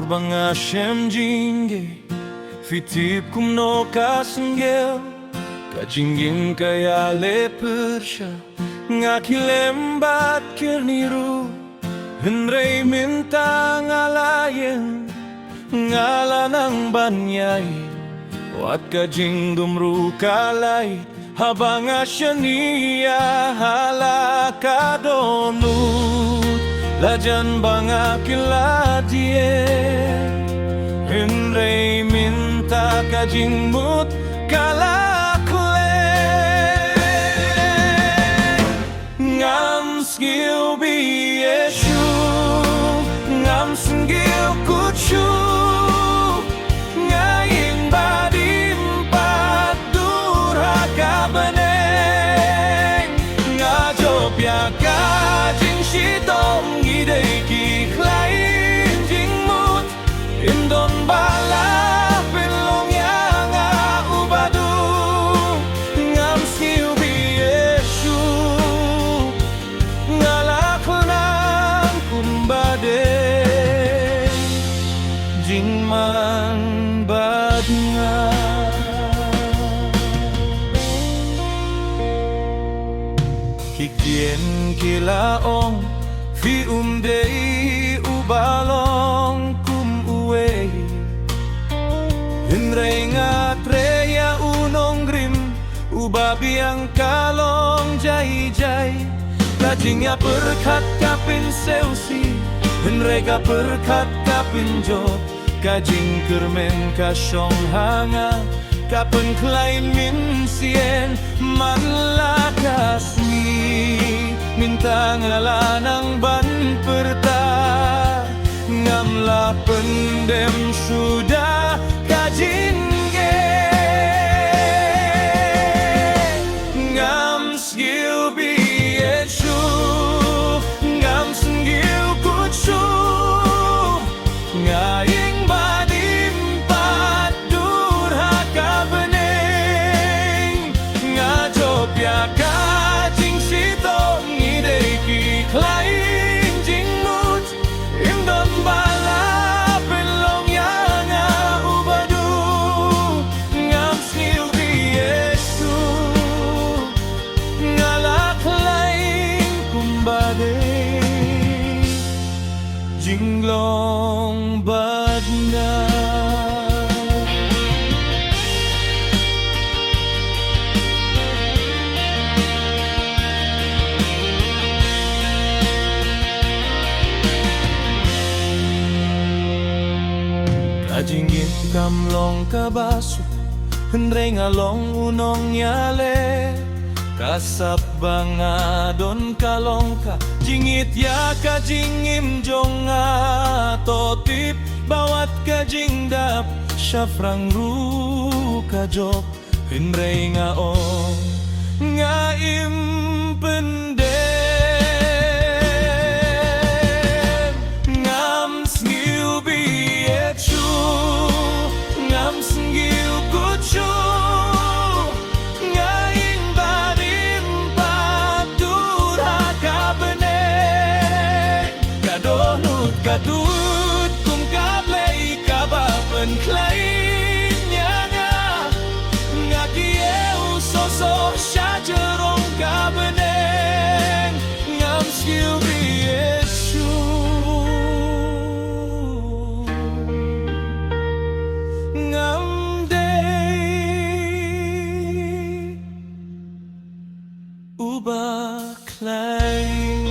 banga shemjinge fitip kumno kasenggel kajingin kaya lepersya ngakilembat kirniru henrei minta ngalayen ngalanang banyay wat kajing dumru kalay habang asyaniya halakadonut lajan banga kiladie henrei minta kajing mut kalakle ngam skill bi yeshu ngam sengil kuchu ngaing badim durhaka beneng ngajop ya kajing shitong ngidei ki klain jing mut indon bala pilong yang ubadu ngam skill bi yeshu ngalaknang kumbade jingman badnga kikien kilaong fi umdei ubalong kum uwe hinrei ngatreya unong grim ubabi ang kalong jai-jai kajingya perkat kapin seusi henrega perkat kapin jod kajing kermen kasyong hanga kapen klain min sien manlakasmi minta ngalanang ban perta ngamla pendem sudah kajing ngam skill bi yeshu ngam senggil kutsu ngaing badim durhaka beneng ngajop ya kajing sitong ngidei ki klain jing mut indon bala pelong yang ubadu ngam skill bi yesu ngalak lain kumbade jinglong badna kajingin kamlong kabaso henrei ngalong unong yale kasap bangadon kalongka jingit ya kajingim jonga totip bawat kajing dap syafrang ru kajop henrei ngaong ngaim pendem ngam sengil bi yechu ngam sengil kuchu kadut kum kablay kabapen klain nyanga ngakieu soso syajerong kabeneng ngam skill bi yesu ngam day ubah klain